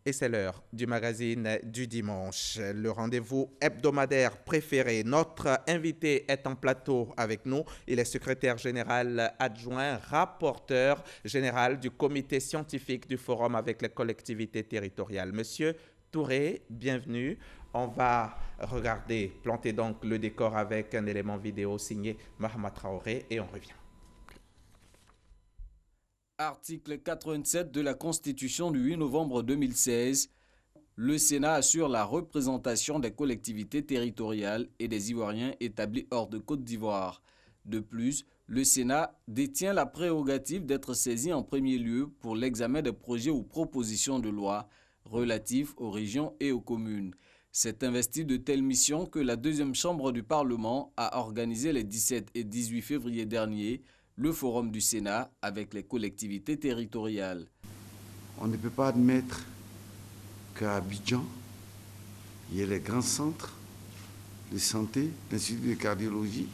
Et c'est l'heure du magazine du dimanche, le rendez-vous hebdomadaire préféré. Notre invité est en plateau avec nous. Il est secrétaire général adjoint, rapporteur général du comité scientifique du Forum avec les collectivités territoriales. Monsieur Touré, bienvenue. On va regarder, planter donc le décor avec un élément vidéo signé Mahama Traoré et on revient. Article 87 de la Constitution du 8 novembre 2016, le Sénat assure la représentation des collectivités territoriales et des Ivoiriens établis hors de Côte d'Ivoire. De plus, le Sénat détient la prérogative d'être saisi en premier lieu pour l'examen des projets ou propositions de loi relatifs aux régions et aux communes. C'est investi de telles missions que la deuxième chambre du Parlement a organisé les 17 et 18 février dernier le forum du Sénat avec les collectivités territoriales. On ne peut pas admettre qu'à Abidjan, il y ait les grands centres de santé, l'Institut de cardiologie.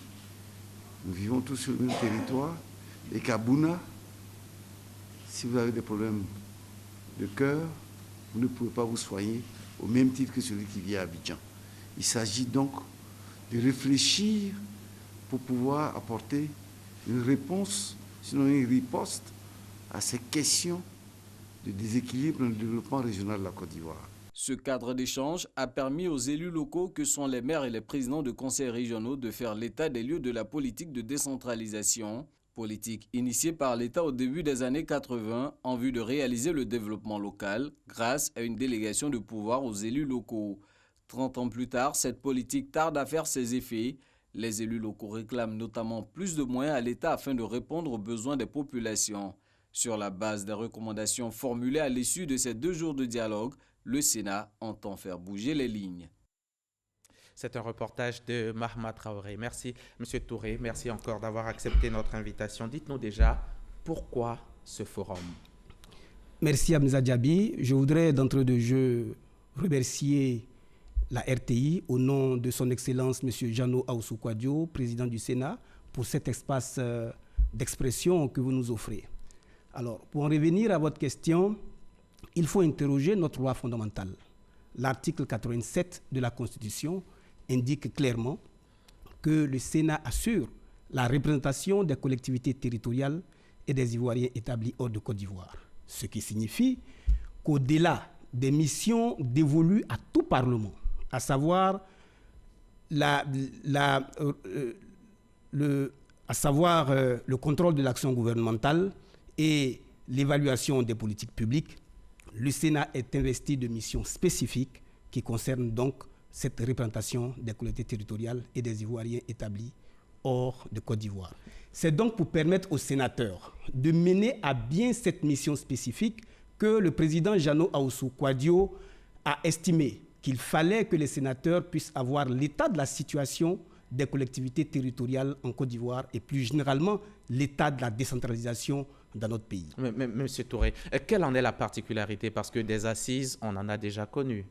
Nous vivons tous sur le même territoire. Et qu'à Bouna, si vous avez des problèmes de cœur, vous ne pouvez pas vous soigner au même titre que celui qui vit à Abidjan. Il s'agit donc de réfléchir pour pouvoir apporter une réponse, sinon une riposte à ces questions de déséquilibre dans le développement régional de la Côte d'Ivoire. Ce cadre d'échange a permis aux élus locaux que sont les maires et les présidents de conseils régionaux de faire l'état des lieux de la politique de décentralisation, politique initiée par l'État au début des années 80 en vue de réaliser le développement local grâce à une délégation de pouvoir aux élus locaux. 30 ans plus tard, cette politique tarde à faire ses effets. Les élus locaux réclament notamment plus de moyens à l'État afin de répondre aux besoins des populations. Sur la base des recommandations formulées à l'issue de ces 2 jours de dialogue, le Sénat entend faire bouger les lignes. C'est un reportage de Mahama Traoré. Merci, M. Touré. Merci encore d'avoir accepté notre invitation. Dites-nous déjà, pourquoi ce forum? Merci, Hamza Diaby. Je voudrais d'entrée de jeu remercier la RTI, au nom de son Excellence M. Jano Aoussou Kouadio, président du Sénat, pour cet espace d'expression que vous nous offrez. Alors, pour en revenir à votre question, il faut interroger notre loi fondamentale. L'article 87 de la Constitution indique clairement que le Sénat assure la représentation des collectivités territoriales et des Ivoiriens établis hors de Côte d'Ivoire. Ce qui signifie qu'au-delà des missions dévolues à tout Parlement, à savoir le contrôle de l'action gouvernementale et l'évaluation des politiques publiques, le Sénat est investi de missions spécifiques qui concernent donc cette représentation des collectivités territoriales et des Ivoiriens établis hors de Côte d'Ivoire. C'est donc pour permettre aux sénateurs de mener à bien cette mission spécifique que le président Jano Aoussou Kouadio a estimé qu'il fallait que les sénateurs puissent avoir l'état de la situation des collectivités territoriales en Côte d'Ivoire et plus généralement l'état de la décentralisation dans notre pays. Monsieur Touré, quelle en est la particularité? Parce que des assises, on en a déjà connu.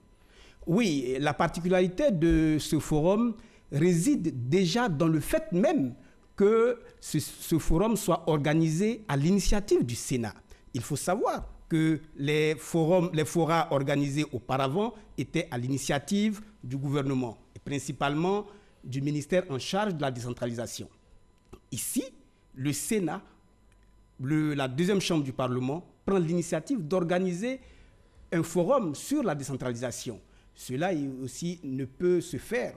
Oui, la particularité de ce forum réside déjà dans le fait même que ce forum soit organisé à l'initiative du Sénat. Il faut savoir que les forats organisés auparavant étaient à l'initiative du gouvernement, et principalement du ministère en charge de la décentralisation. Ici, le Sénat, la deuxième chambre du Parlement, prend l'initiative d'organiser un forum sur la décentralisation. Cela aussi ne peut se faire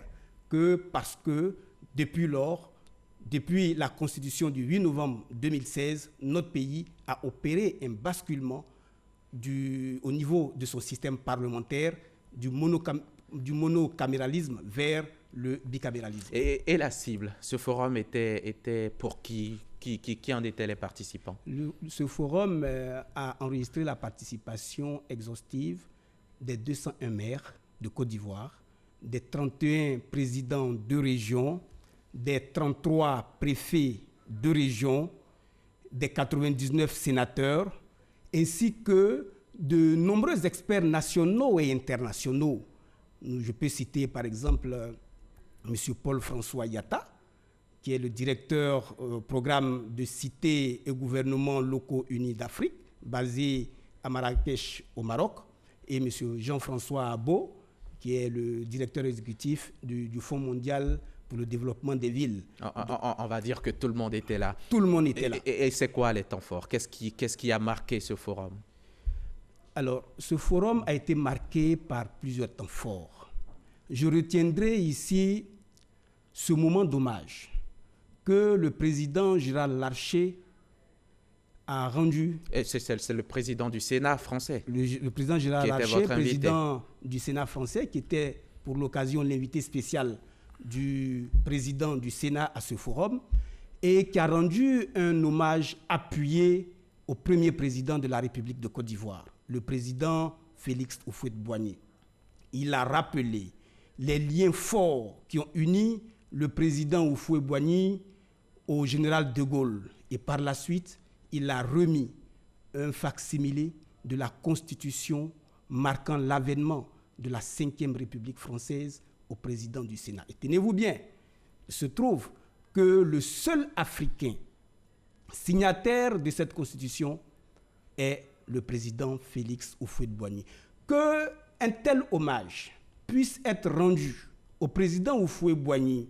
que parce que depuis la Constitution du 8 novembre 2016, notre pays a opéré un basculement au niveau de son système parlementaire du monocaméralisme vers le bicaméralisme. Et la cible, ce forum était pour qui en étaient les participants? Ce forum a enregistré la participation exhaustive des 201 maires de Côte d'Ivoire, des 31 présidents de région, des 33 préfets de région, des 99 sénateurs, ainsi que de nombreux experts nationaux et internationaux. Je peux citer par exemple M. Paul-François Yatta, qui est le directeur programme de cités et gouvernements locaux unis d'Afrique, basé à Marrakech au Maroc, et M. Jean-François Abo, qui est le directeur exécutif du Fonds mondial pour le développement des villes. On va dire que tout le monde était là. Tout le monde était là. Et c'est quoi les temps forts? Qu'est-ce qui a marqué ce forum? Alors, ce forum a été marqué par plusieurs temps forts. Je retiendrai ici ce moment d'hommage que le président Gérard Larcher a rendu. C'est le président du Sénat français. Le président Gérard Larcher, président du Sénat français, qui était pour l'occasion l'invité spécial du président du Sénat à ce forum, et qui a rendu un hommage appuyé au premier président de la République de Côte d'Ivoire, le président Félix Houphouët-Boigny. Il a rappelé les liens forts qui ont uni le président Houphouët-Boigny au général de Gaulle. Et par la suite, il a remis un facsimilé de la Constitution marquant l'avènement de la Ve République française au président du Sénat. Et tenez-vous bien, il se trouve que le seul Africain signataire de cette Constitution est le président Félix Houphouët-Boigny. Qu'un tel hommage puisse être rendu au président Houphouët-Boigny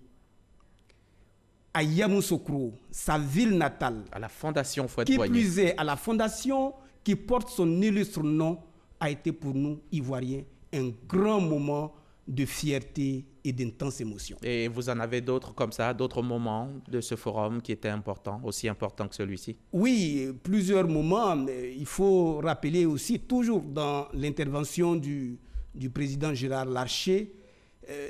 à Yamoussoukro, sa ville natale, à la fondation Houphouët-Boigny, qui plus est à la fondation qui porte son illustre nom, a été pour nous, Ivoiriens, un grand moment de fierté et d'intense émotion. Et vous en avez d'autres comme ça, d'autres moments de ce forum qui étaient importants, aussi importants que celui-ci? Oui, plusieurs moments, mais il faut rappeler aussi, toujours dans l'intervention du président Gérard Larcher,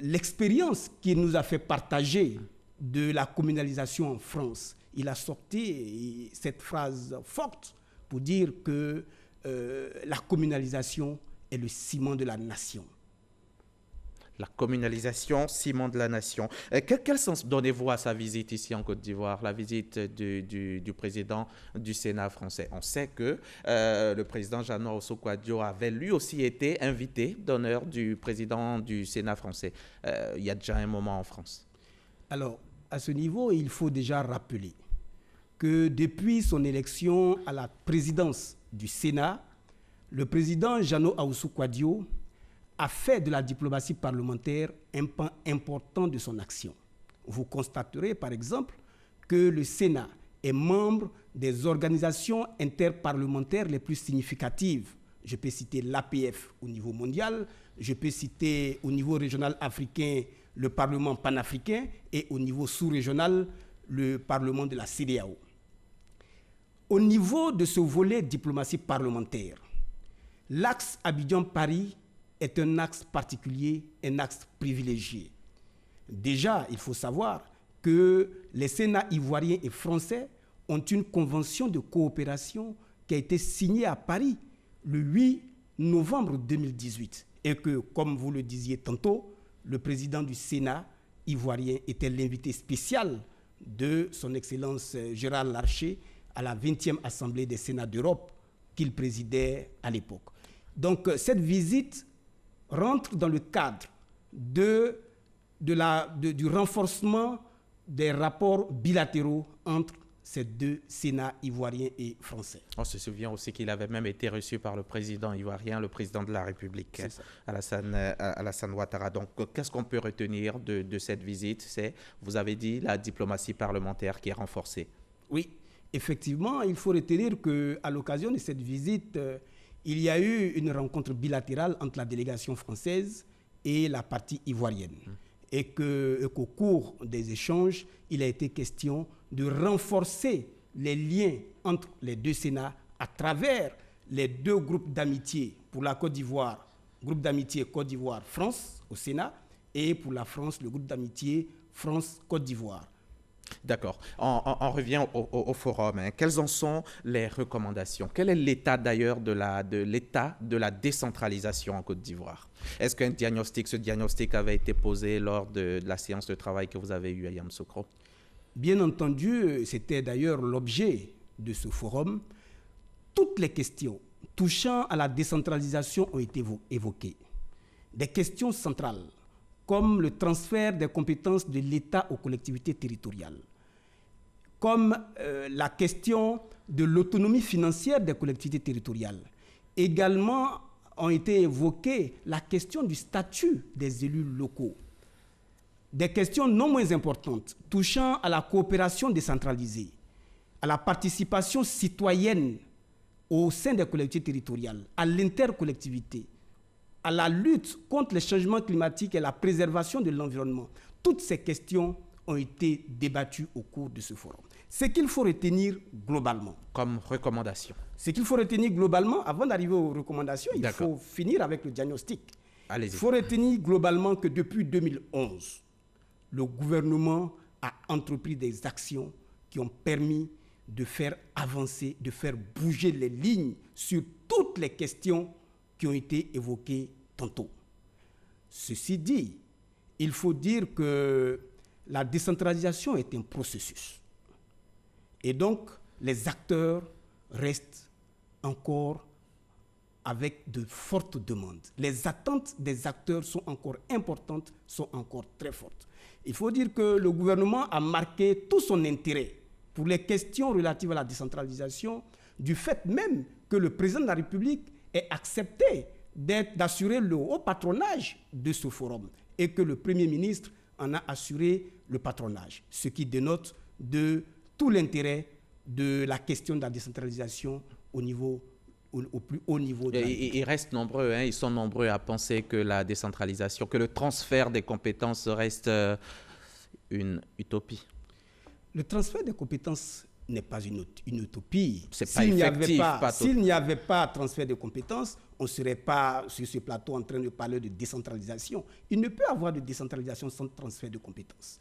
l'expérience qu'il nous a fait partager de la communalisation en France. Il a sorti cette phrase forte pour dire que la communalisation est le ciment de la nation. La communalisation, ciment de la nation. Quel sens donnez-vous à sa visite ici en Côte d'Ivoire, la visite du président du Sénat français? On sait que le président Jeannot Osso-Kouadio avait lui aussi été invité d'honneur du président du Sénat français. Il y a déjà un moment en France. Alors, à ce niveau, il faut déjà rappeler que depuis son élection à la présidence du Sénat, le président Jeannot Osso-Kouadio a fait de la diplomatie parlementaire un pan important de son action. Vous constaterez par exemple que le Sénat est membre des organisations interparlementaires les plus significatives. Je peux citer l'APF au niveau mondial, je peux citer au niveau régional africain le Parlement panafricain et au niveau sous-régional le Parlement de la CEDEAO. Au niveau de ce volet diplomatie parlementaire, l'axe Abidjan-Paris est un axe particulier, un axe privilégié. Déjà, il faut savoir que les Sénats ivoiriens et français ont une convention de coopération qui a été signée à Paris le 8 novembre 2018 et que, comme vous le disiez tantôt, le président du Sénat ivoirien était l'invité spécial de son Excellence Gérard Larcher à la 20e Assemblée des Sénats d'Europe qu'il présidait à l'époque. Donc cette visite rentre dans le cadre du renforcement des rapports bilatéraux entre ces deux Sénats ivoiriens et français. On se souvient aussi qu'il avait même été reçu par le président ivoirien, le président de la République, Alassane Ouattara. Donc, qu'est-ce qu'on peut retenir de cette visite? C'est, vous avez dit, la diplomatie parlementaire qui est renforcée. Oui, effectivement, il faut retenir qu'à l'occasion de cette visite, il y a eu une rencontre bilatérale entre la délégation française et la partie ivoirienne. Et qu'au cours des échanges, il a été question de renforcer les liens entre les deux Sénats à travers les deux groupes d'amitié. Pour la Côte d'Ivoire, groupe d'amitié Côte d'Ivoire-France au Sénat, et pour la France, le groupe d'amitié France-Côte d'Ivoire. D'accord. On revient au forum. Quelles en sont les recommandations? Quel est l'état d'ailleurs de la décentralisation en Côte d'Ivoire? Est-ce ce diagnostic avait été posé lors de la séance de travail que vous avez eue à Yamoussoukro? Bien entendu, c'était d'ailleurs l'objet de ce forum. Toutes les questions touchant à la décentralisation ont été évoquées. Des questions centrales, comme le transfert des compétences de l'État aux collectivités territoriales, comme la question de l'autonomie financière des collectivités territoriales. Également, ont été évoquées la question du statut des élus locaux. Des questions non moins importantes touchant à la coopération décentralisée, à la participation citoyenne au sein des collectivités territoriales, à l'intercollectivité, à la lutte contre les changements climatiques et la préservation de l'environnement. Toutes ces questions ont été débattues au cours de ce forum. Ce qu'il faut retenir globalement. Comme recommandation. Ce qu'il faut retenir globalement, avant d'arriver aux recommandations, il faut finir avec le diagnostic. Allez-y. Il faut retenir globalement que depuis 2011, le gouvernement a entrepris des actions qui ont permis de faire avancer, de faire bouger les lignes sur toutes les questions qui ont été évoquées tantôt. Ceci dit, il faut dire que la décentralisation est un processus. Et donc, les acteurs restent encore avec de fortes demandes. Les attentes des acteurs sont encore importantes, sont encore très fortes. Il faut dire que le gouvernement a marqué tout son intérêt pour les questions relatives à la décentralisation, du fait même que le président de la République ait accepté d'assurer le haut patronage de ce forum et que le Premier ministre en a assuré le patronage, ce qui dénote de tout l'intérêt de la question de la décentralisation au plus haut niveau. Ils restent nombreux, ils sont nombreux à penser que la décentralisation, que le transfert des compétences reste une utopie. Le transfert des compétences n'est pas une utopie. C'est pas effectif. S'il n'y avait pas transfert de compétences, on ne serait pas sur ce plateau en train de parler de décentralisation. Il ne peut y avoir de décentralisation sans transfert de compétences.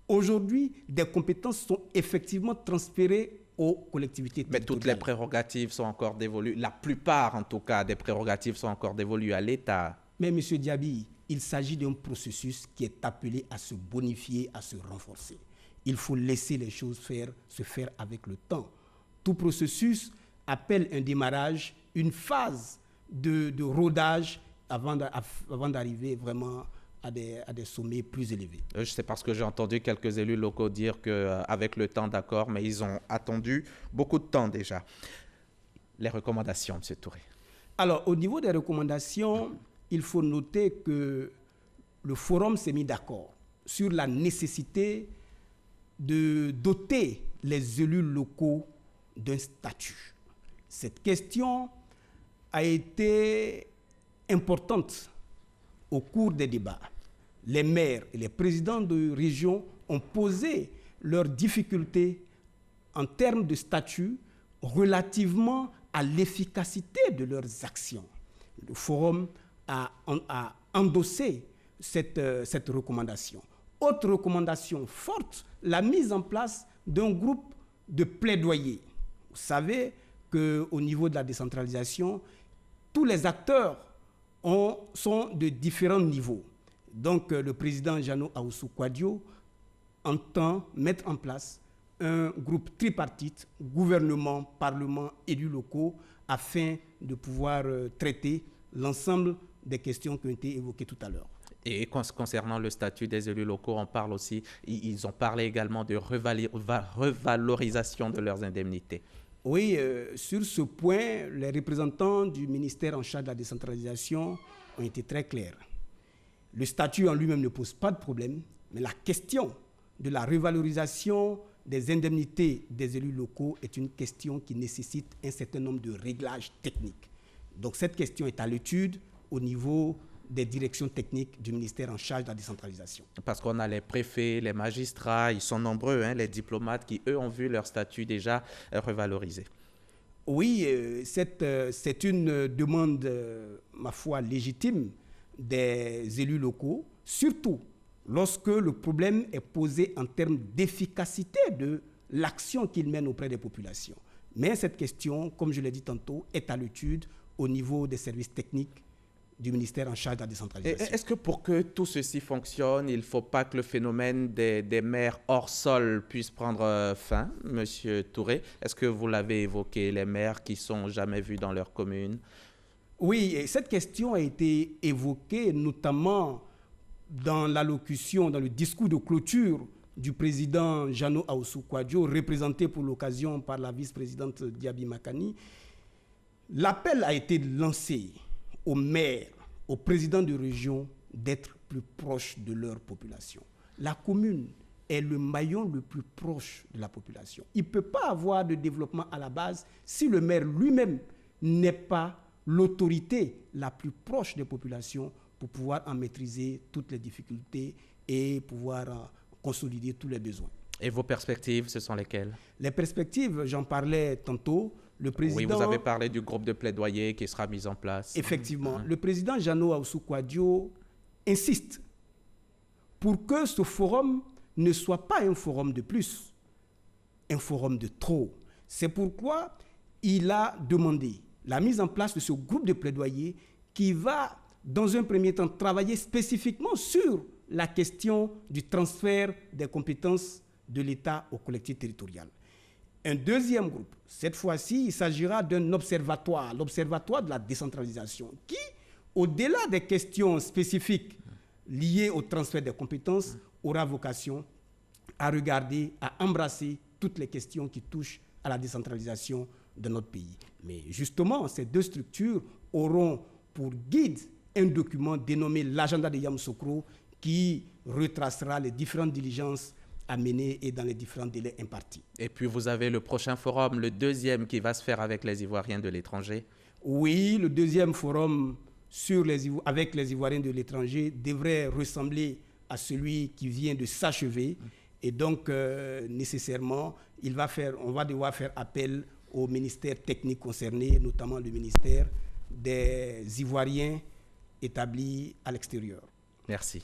Aujourd'hui, des compétences sont effectivement transférées aux collectivités territoriales. Mais toutes les prérogatives sont encore dévolues, la plupart en tout cas des prérogatives sont encore dévolues à l'État. Mais M. Diaby, il s'agit d'un processus qui est appelé à se bonifier, à se renforcer. Il faut laisser les choses se faire avec le temps. Tout processus appelle un démarrage, une phase de rodage avant d'arriver vraiment à des sommets plus élevés. C'est parce que j'ai entendu quelques élus locaux dire qu'avec le temps, d'accord, mais ils ont attendu beaucoup de temps déjà. Les recommandations, M. Touré. Alors, au niveau des recommandations, il faut noter que le forum s'est mis d'accord sur la nécessité de doter les élus locaux d'un statut. Cette question a été importante au cours des débats. Les maires et les présidents de région ont posé leurs difficultés en termes de statut relativement à l'efficacité de leurs actions. Le forum a endossé cette recommandation. Autre recommandation forte, la mise en place d'un groupe de plaidoyer. Vous savez qu'au niveau de la décentralisation, tous les acteurs sont de différents niveaux. Donc, le président Jeannot Ahoussou Kouadio entend mettre en place un groupe tripartite, gouvernement, parlement, élus locaux, afin de pouvoir traiter l'ensemble des questions qui ont été évoquées tout à l'heure. Et concernant le statut des élus locaux, on parle aussi, ils ont parlé également de revalorisation de leurs indemnités. Oui, sur ce point, les représentants du ministère en charge de la décentralisation ont été très clairs. Le statut en lui-même ne pose pas de problème, mais la question de la revalorisation des indemnités des élus locaux est une question qui nécessite un certain nombre de réglages techniques. Donc cette question est à l'étude au niveau des directions techniques du ministère en charge de la décentralisation. Parce qu'on a les préfets, les magistrats, ils sont nombreux, les diplomates qui, eux, ont vu leur statut déjà revalorisé. Oui, c'est une demande, ma foi, légitime des élus locaux, surtout lorsque le problème est posé en termes d'efficacité de l'action qu'ils mènent auprès des populations. Mais cette question, comme je l'ai dit tantôt, est à l'étude au niveau des services techniques du ministère en charge de la décentralisation. Est-ce que pour que tout ceci fonctionne, il ne faut pas que le phénomène des maires hors sol puisse prendre fin, M. Touré? Est-ce que vous l'avez évoqué, les maires qui ne sont jamais vus dans leur commune? Oui, et cette question a été évoquée notamment dans l'allocution, dans le discours de clôture du président Jeannot Ahoussou Kouadio, représenté pour l'occasion par la vice-présidente Diaby Makani. L'appel a été lancé aux maires, aux présidents de région d'être plus proches de leur population. La commune est le maillon le plus proche de la population. Il ne peut pas avoir de développement à la base si le maire lui-même n'est pas l'autorité la plus proche des populations pour pouvoir en maîtriser toutes les difficultés et pouvoir consolider tous les besoins. Et vos perspectives, ce sont lesquelles? Les perspectives, j'en parlais tantôt. Le président, oui, vous avez parlé du groupe de plaidoyer qui sera mis en place. Effectivement. Le président Jeannot Ahoussou-Kouadio insiste pour que ce forum ne soit pas un forum de plus, un forum de trop. C'est pourquoi il a demandé la mise en place de ce groupe de plaidoyer qui va, dans un premier temps, travailler spécifiquement sur la question du transfert des compétences de l'État aux collectivités territoriales. Un deuxième groupe, cette fois-ci, il s'agira d'un observatoire, l'observatoire de la décentralisation, qui, au-delà des questions spécifiques liées au transfert des compétences, aura vocation à regarder, à embrasser toutes les questions qui touchent à la décentralisation de notre pays. Mais justement, ces deux structures auront pour guide un document dénommé l'agenda de Yamoussoukro qui retracera les différentes diligences à mener et dans les différents délais impartis. Et puis vous avez le prochain forum, le deuxième qui va se faire avec les Ivoiriens de l'étranger. Oui, le deuxième forum avec les Ivoiriens de l'étranger devrait ressembler à celui qui vient de s'achever. Et donc, nécessairement, on va devoir faire appel aux ministères techniques concernés, notamment le ministère des Ivoiriens établis à l'extérieur. Merci.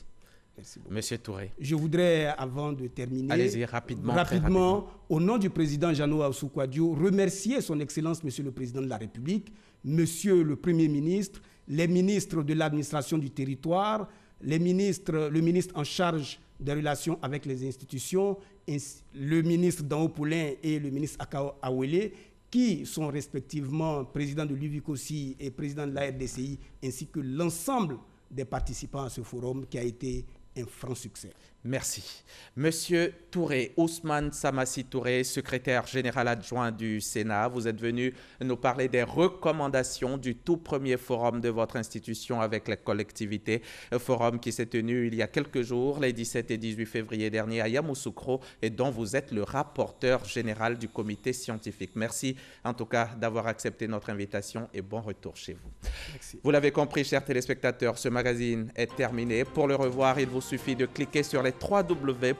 Merci beaucoup. Monsieur Touré. Je voudrais, avant de terminer, allez-y, rapidement, au nom du président Jeannot Ahoussou-Kouadio, remercier son Excellence, Monsieur le Président de la République, Monsieur le Premier ministre, les ministres de l'administration du territoire, le ministre en charge des relations avec les institutions, le ministre Dao Poulain et le ministre Akao Awele, qui sont respectivement président de l'UVICOSI et président de la RDCI, ainsi que l'ensemble des participants à ce forum qui a été un franc succès. Merci. Monsieur Touré, Ousmane Samassi Touré, secrétaire général adjoint du Sénat, vous êtes venu nous parler des recommandations du tout premier forum de votre institution avec les collectivités. Un forum qui s'est tenu il y a quelques jours, les 17 et 18 février dernier à Yamoussoukro, et dont vous êtes le rapporteur général du comité scientifique. Merci en tout cas d'avoir accepté notre invitation et bon retour chez vous. Merci. Vous l'avez compris, chers téléspectateurs, ce magazine est terminé. Pour le revoir, il vous suffit de cliquer sur les www.rti.ci.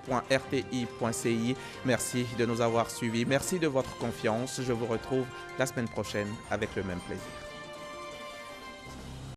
Merci de nous avoir suivis. Merci de votre confiance. Je vous retrouve la semaine prochaine avec le même plaisir.